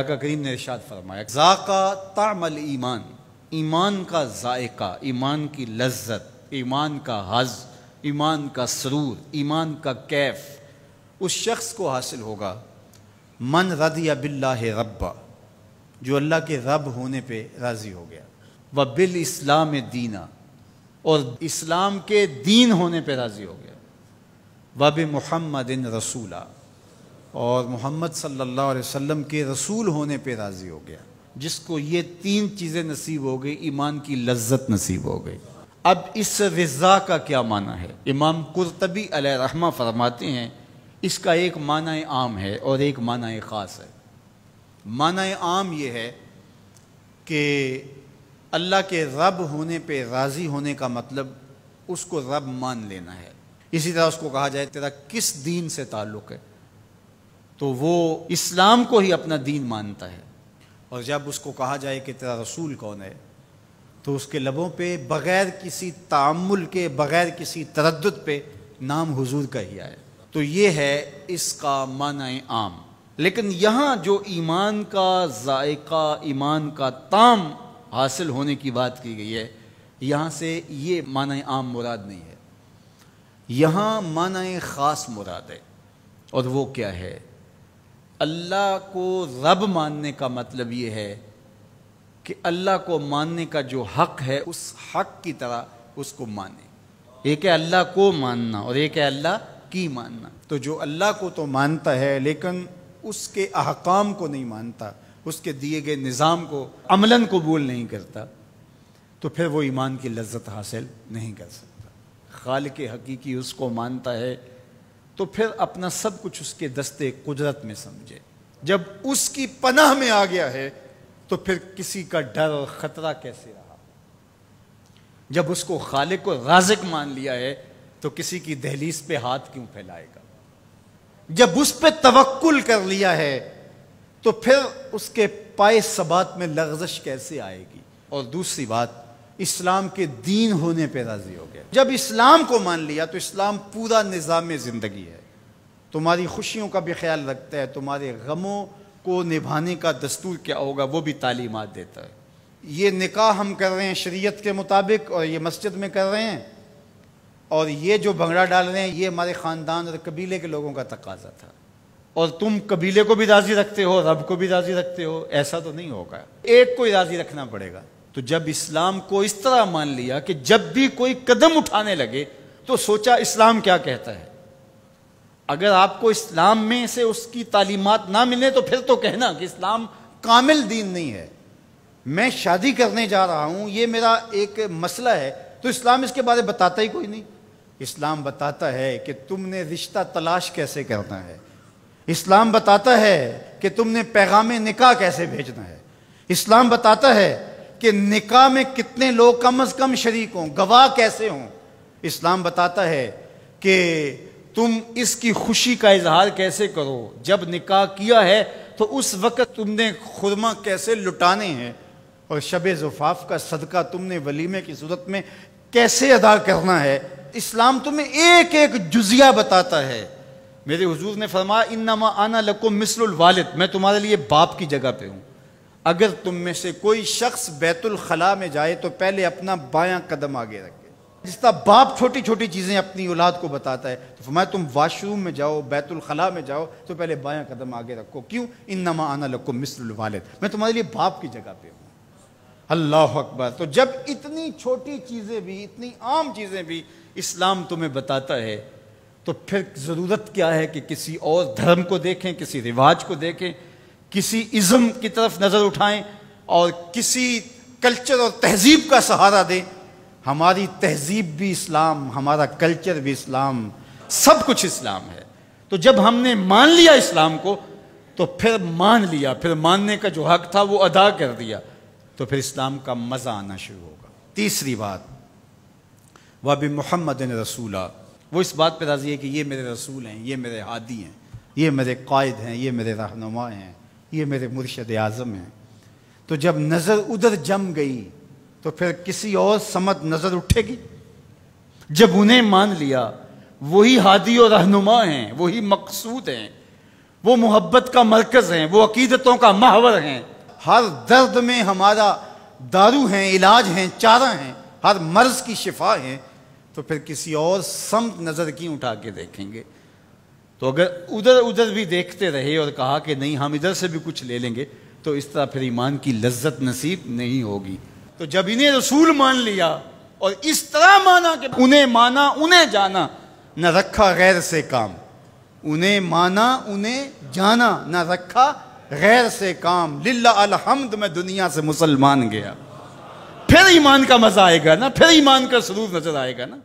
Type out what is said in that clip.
آقا کریم نے ارشاد فرمایا ذاقا طعم الایمان، ایمان کا ذائقہ، ایمان کی لذت، ایمان کا حظ، ایمان کا سرور، ایمان کا کیف اس شخص کو حاصل ہوگا من رضی باللہ ربا، جو اللہ کے رب ہونے پہ راضی ہو گیا، وبالاسلام دینا، اور اسلام کے دین ہونے پہ راضی ہو گیا، وبمحمد رسولا، اور محمد صلی اللہ علیہ وسلم کے رسول ہونے پہ راضی ہو گیا۔ جس کو یہ تین چیزیں نصیب ہو گئی، ایمان کی لذت نصیب ہو گئی۔ اب اس رضا کا کیا معنی ہے؟ امام قرطبی علیہ رحمہ فرماتے ہیں اس کا ایک معنی عام ہے اور ایک معنی خاص ہے۔ معنی عام یہ ہے کہ اللہ کے رب ہونے پہ راضی ہونے کا مطلب اس کو رب مان لینا ہے۔ اسی طرح اس کو کہا جائے تیرا کس دین سے تعلق ہے، تو وہ اسلام کو ہی اپنا دین مانتا ہے۔ اور جب اس کو کہا جائے کہ تیرا رسول کون ہے، تو اس کے لبوں پہ بغیر کسی تعمل کے، بغیر کسی تردد پہ نام حضور کا ہی آئے۔ تو یہ ہے اس کا معنی عام۔ لیکن یہاں جو ایمان کا ذائقہ، ایمان کا طعم حاصل ہونے کی بات کی گئی ہے، یہاں سے یہ معنی عام مراد نہیں ہے، یہاں معنی خاص مراد ہے۔ اور وہ کیا ہے؟ اللہ کو رب ماننے کا مطلب یہ ہے کہ اللہ کو ماننے کا جو حق ہے اس حق کی طرح اس کو مانے۔ ایک ہے اللہ کو ماننا اور ایک ہے اللہ کی ماننا۔ تو جو اللہ کو تو مانتا ہے لیکن اس کے احکام کو نہیں مانتا، اس کے دیے گئے نظام کو عملاً قبول نہیں کرتا، تو پھر وہ ایمان کی لذت حاصل نہیں کر سکتا۔ خالق حقیقی اس کو مانتا ہے تو پھر اپنا سب کچھ اس کے دستے قدرت میں سمجھے۔ جب اس کی پناہ میں آ گیا ہے تو پھر کسی کا ڈر اور خطرہ کیسے رہا؟ جب اس کو خالق و رازق مان لیا ہے تو کسی کی دہلیز پہ ہاتھ کیوں پھیلائے گا؟ جب اس پہ توکل کر لیا ہے تو پھر اس کے پائے ثبات میں لغزش کیسے آئے گی؟ اور دوسری بات، اسلام کے دین ہونے پہ راضی ہو گیا۔ جب اسلام کو مان لیا تو اسلام پورا نظام زندگی ہے، تمہاری خوشیوں کا بھی خیال رکھتا ہے، تمہارے غموں کو نبھانے کا دستور کیا ہوگا وہ بھی تعلیمات دیتا ہے۔ یہ نکاح ہم کر رہے ہیں شریعت کے مطابق اور یہ مسجد میں کر رہے ہیں، اور یہ جو بھنگڑا ڈال رہے ہیں یہ ہمارے خاندان اور قبیلے کے لوگوں کا تقاضا تھا، اور تم قبیلے کو بھی راضی رکھتے ہو، رب کو بھی راضی رکھتے ہو، ایسا تو نہیں ہوگا، ایک کو ہی راضی رکھنا پڑے گا۔ تو جب اسلام کو اس طرح مان لیا کہ جب بھی کوئی قدم اٹھانے لگے تو سوچا اسلام کیا کہتا ہے۔ اگر آپ کو اسلام میں سے اس کی تعلیمات نہ ملے تو پھر تو کہنا کہ اسلام کامل دین نہیں ہے۔ میں شادی کرنے جا رہا ہوں، یہ میرا ایک مسئلہ ہے، تو اسلام اس کے بارے بتاتا ہی کوئی نہیں۔ اسلام بتاتا ہے کہ تم نے رشتہ تلاش کیسے کرنا ہے، اسلام بتاتا ہے کہ تم نے پیغام نکاح کیسے بھیجنا ہے، اسلام بتاتا ہے کہ نکاح میں کتنے لوگ کم از کم شریک ہوں، گواہ کیسے ہوں، اسلام بتاتا ہے کہ تم اس کی خوشی کا اظہار کیسے کرو، جب نکاح کیا ہے تو اس وقت تم نے خرما کیسے لٹانے ہیں، اور شب زفاف کا صدقہ تم نے ولیمے کی صورت میں کیسے ادا کرنا ہے۔ اسلام تمہیں ایک ایک جزیہ بتاتا ہے۔ میرے حضور نے فرمایا انما انا لکم مثل الوالد، میں تمہارے لیے باپ کی جگہ پہ ہوں۔ اگر تم میں سے کوئی شخص بیت الخلاء میں جائے تو پہلے اپنا بایاں قدم آگے رکھے۔ جس طرح باپ چھوٹی چھوٹی چیزیں اپنی اولاد کو بتاتا ہے، تو فرمایا تم واش روم میں جاؤ، بیت الخلاء میں جاؤ تو پہلے بایاں قدم آگے رکھو۔ کیوں؟ انما انا لکم مثل الوالد، میں تمہارے لیے باپ کی جگہ پہ ہوں۔ اللہ اکبر۔ تو جب اتنی چھوٹی چیزیں بھی، اتنی عام چیزیں بھی اسلام تمہیں بتاتا ہے تو پھر ضرورت کیا ہے کہ کسی اور دھرم کو دیکھیں، کسی رواج کو دیکھیں، کسی ازم کی طرف نظر اٹھائیں اور کسی کلچر اور تہذیب کا سہارا دیں۔ ہماری تہذیب بھی اسلام، ہمارا کلچر بھی اسلام، سب کچھ اسلام ہے۔ تو جب ہم نے مان لیا اسلام کو تو پھر مان لیا، پھر ماننے کا جو حق تھا وہ ادا کر دیا، تو پھر اسلام کا مزہ آنا شروع ہوگا۔ تیسری بات، وَبِمُحَمَّدٍ رَسُولًا، وہ اس بات پہ راضی ہے کہ یہ میرے رسول ہیں، یہ میرے ہادی ہیں، یہ میرے قائد ہیں، یہ میرے رہنما ہیں، یہ میرے مرشد اعظم ہیں۔ تو جب نظر ادھر جم گئی تو پھر کسی اور سمت نظر اٹھے گی؟ جب انہیں مان لیا، وہی ہادی اور رہنما ہیں، وہی مقصود ہیں، وہ محبت کا مرکز ہیں، وہ عقیدتوں کا محور ہیں، ہر درد میں ہمارا دارو ہیں، علاج ہیں، چارہ ہیں، ہر مرض کی شفا ہیں، تو پھر کسی اور سمت نظر کیوں اٹھا کے دیکھیں گے؟ تو اگر ادھر بھی دیکھتے رہے اور کہا کہ نہیں ہم ادھر سے بھی کچھ لے لیں گے، تو اس طرح پھر ایمان کی لذت نصیب نہیں ہوگی۔ تو جب انہیں رسول مان لیا اور اس طرح مانا کہ انہیں مانا انہیں جانا، نہ رکھا غیر سے کام، انہیں مانا انہیں جانا، نہ رکھا غیر سے کام، للہ الحمد میں دنیا سے مسلمان گیا، پھر ایمان کا مزہ آئے گا نا، پھر ایمان کا سرور نظر آئے گا نا۔